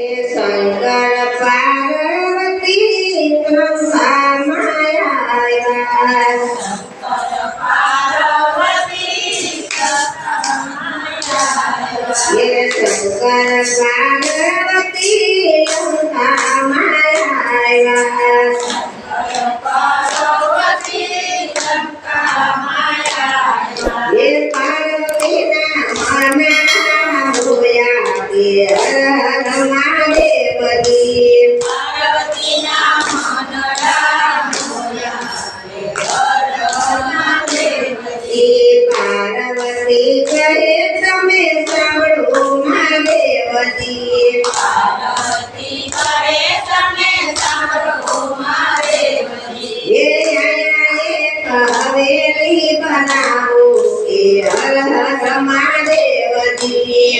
શંકર પાર્વતી માયા શંકર પાર્વતી પાર્વતી કહે તમે સાંભળો મહાદેવજી પાર્વતી કહે તમે સાંભળો મહાદેવજી એ હવેલી બનાવો એ હર હર મહાદેવજી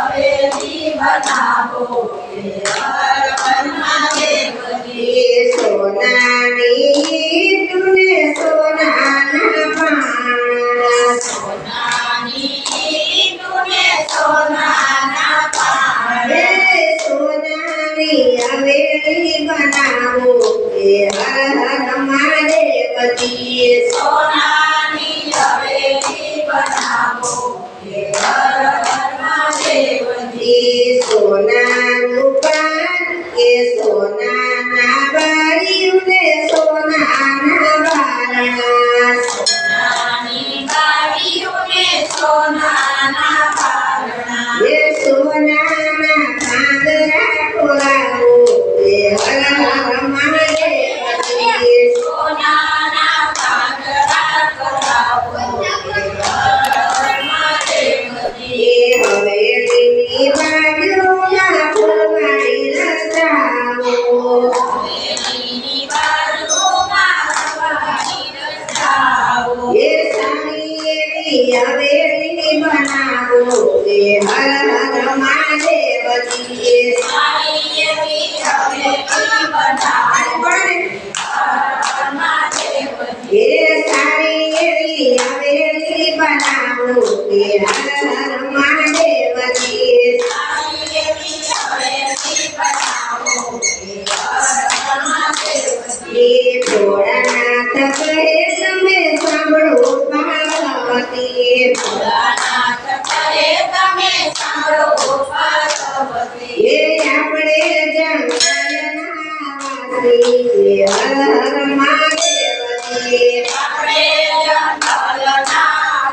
હવેલી બનાવો એ હર હર મહાદેવજી સોનાની તુને સોનાના પાણા સોનાની તુને સોનાના પાણા સોનાની હવેલી બનાવો એ હર હર મહાદેવજી સોનાની હવેલી બનાવો એ હર હર મહાદેવજી સોનાનું પાન એ સોનાના બારીઓને સોનાના બારણા સોનાની બારીઓને સોનાના બારણા એ સોનાના પાંદડા ખોલાવો એ હર હર મહાદેવજી સોનાના પાંદડા ખોલાવો એ હર હર મહાદેવજી હવેલીની બાજુમાં ફૂલવાડી રચાવો હવેલીની બાજુમાં ફૂલવાડી રચાવો એ સારી એવી હવેલી બનાવો એ હર હર મહાદેવજી સારી એવી હવેલી બનાવો એ સારી એવી હવેલી બનાવો એ હર હર મહાદેવજી સારી એવી હવેલી બનાવો એ હર હર મહાદેવજી ભોળાનાથ કહે તમે સાંભળો પાર્વતી ભોળાનાથ કહે તમે સાંભળો પાર્વતી એ આપણે જંગલના વાસી હર હર મહાદેવજી આપણે જંગલના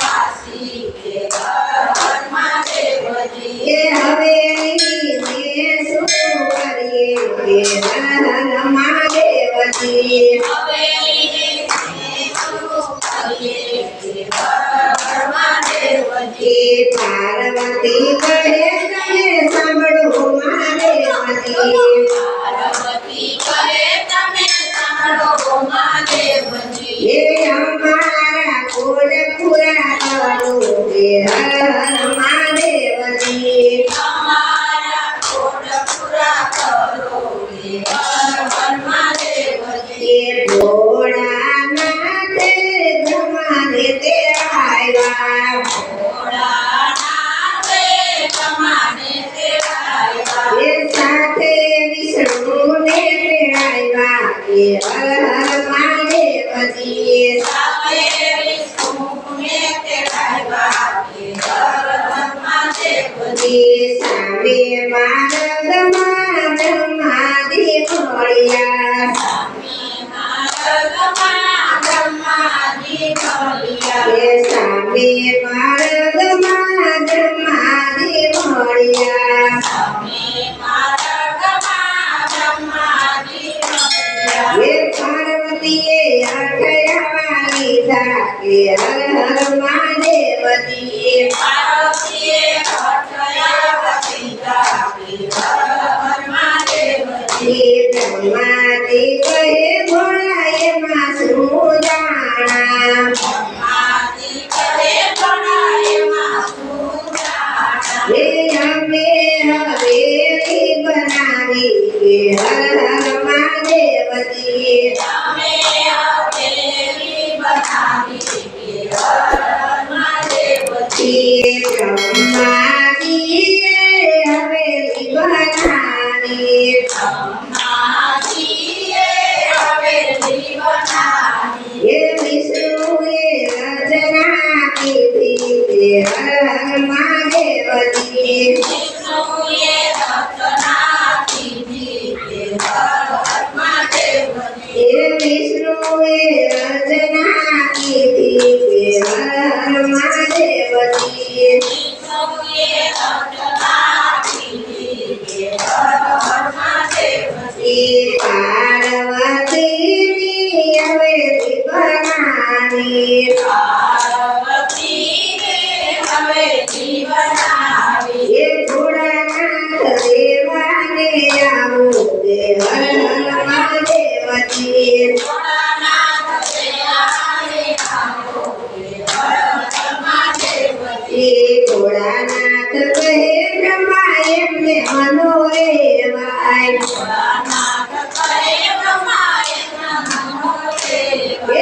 વાસી હર હર મહાદેવજી એ હવેલી ને શું કરીએ હર હર મહાદેવજી હવેલી ને શું કરીએ હર હર મહાદેવજી પાર્વતી કહે તમે સાંભળો મહાદેવજી પાર્વતી કહે તમે સાંભળો મહાદેવજી એ અમારા કુળ પૂરા કરો એ હર હર મહાદેવજી અમારા કુળ પૂરા કરો એ હર હર મહાદેવજી ભોળાનાથે તમારે તે આવ્યા ભોળાનાથે તમારે તે આવ્યા એ સાથે વિષ્ણુને તેડાવ્યા એ હર હર મહાદેવજી સાથે વિષ્ણુને તેડાવ્યા એ હર હર મહાદેવજી સામે માર્ગમાં બ્રહ્માજી મળ્યા સામે માર્ગમાં બ્રહ્માજી મળ્યા એ સામે માર્ગમાં બ્રહ્માજી મળ્યા સામે માર્ગમાં બ્રહ્માજી મળ્યા એ પાર્વતીએ અઠયાવા લીધા એ હર હર મહાદેવજી પાર્વતીએ અઠયાવા લીધા એ હર હર મહાદેવજી બ્રહ્માજી કહે ભોળા એમાં શું જાણા બ્રહ્માજી કહે ભોળા એમાં શું જાણા એ અમે હવેલી બનાવી એ હર હર મહાદેવજી અમે હવેલી બનાવી એ હર હર મહાદેવજી બ્રહ્માજીએ હવેલી હે વિષ્ણુએ રચના કીધી તે હર હર મહાદેવજી હે વિષ્ણુએ રચના કીધી તે હર હર મહાદેવજી પાર્વતીની હવેલી બનાવી એ ભોળાનાથ દેવાને આવું તે હર હર મહાદેવજી એ ભોળાનાથ કહે બ્રહ્મા એમને મનોરે વાય એ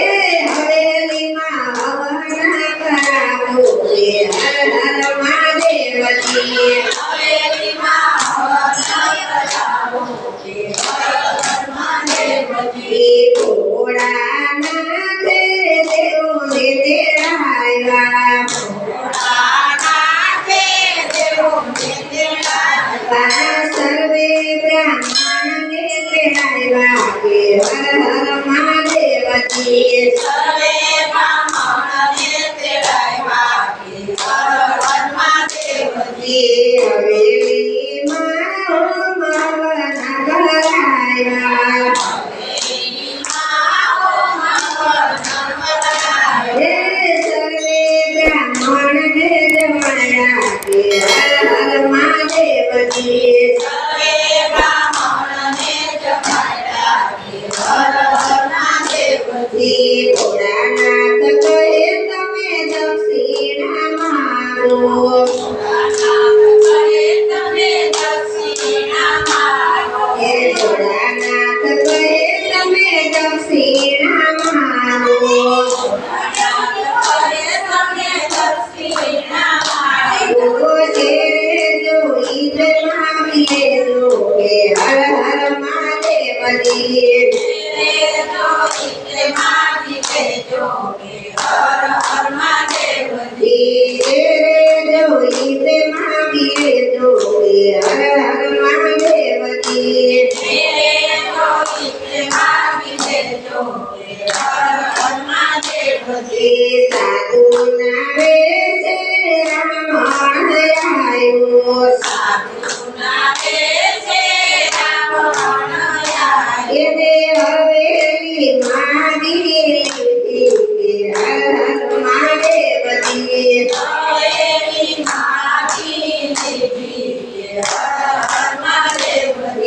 હવેલીમાં હવન કરાવો તે હર હર મહાદેવજી એ ભોળાનાથે દેવોને તેડાવ્યા સર્વે બ્રાહ્મણને તેડાવ્યા કે હર હર મહાદેવજી એ હવેલીમાં હોમ હવન કરાવ્યા હે સર્વે બ્રાહ્મણને જમાડ્યા કે હર હર મહાદેવજી એ ભોળાનાથ કહે તમે દક્ષિણા માગો હે ભોળાનાથ કહે તમે દક્ષિણા માગો જોઈ જમાવીએ જો કે હર હર મહાદેવજી જોઈ માગીએ જો કે હર હર મહાદેવજી સાધુના વેશે રામ આવ્યો એને હવેલી મારી લીધી હર હર મહાદેવજી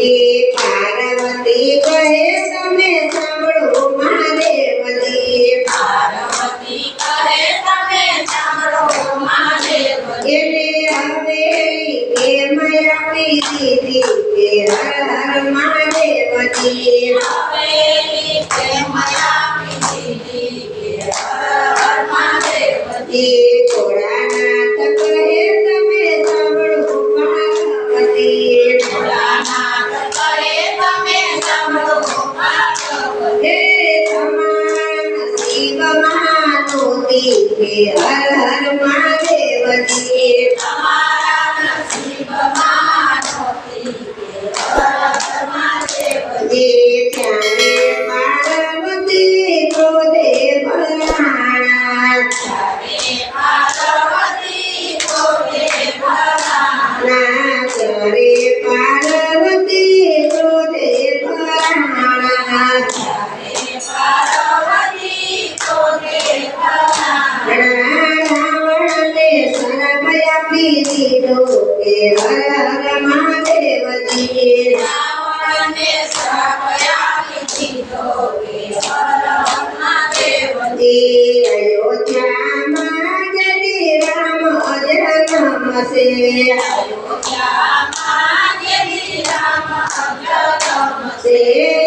એ પાર્વતી કહે તમે સાંભળો મહાદેવજી એને હવેલી કેમ આપી દીધી કે હર હર મહાદેવજી એ ભોળાનાથ કહે તમે સાંભળો પાર્વતી હે તમારા નસીબમાં નહોતી કે હર હર મહાદેવજી એ ત્યારે પાર્વતી ક્રોધે ભરાણા ના કરે પાર્વતી ક્રોધે ભરાણા રાવણને શ્રાપ આપી દીધો કે હર હર મહાદેવજી અયોધ્યામાં જડી રામ અજરમશે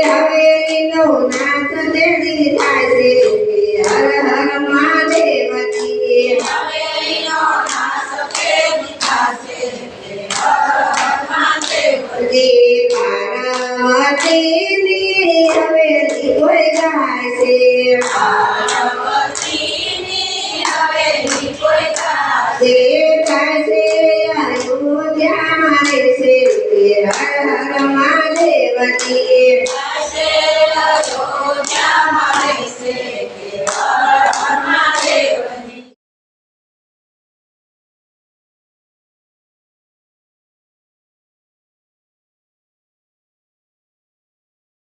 હવેલીનો નાથ દેડી થાય છે હર હર મહાદેવજી પાર્વતી પાર્વતીની હવેલી કોઈ ગાય છે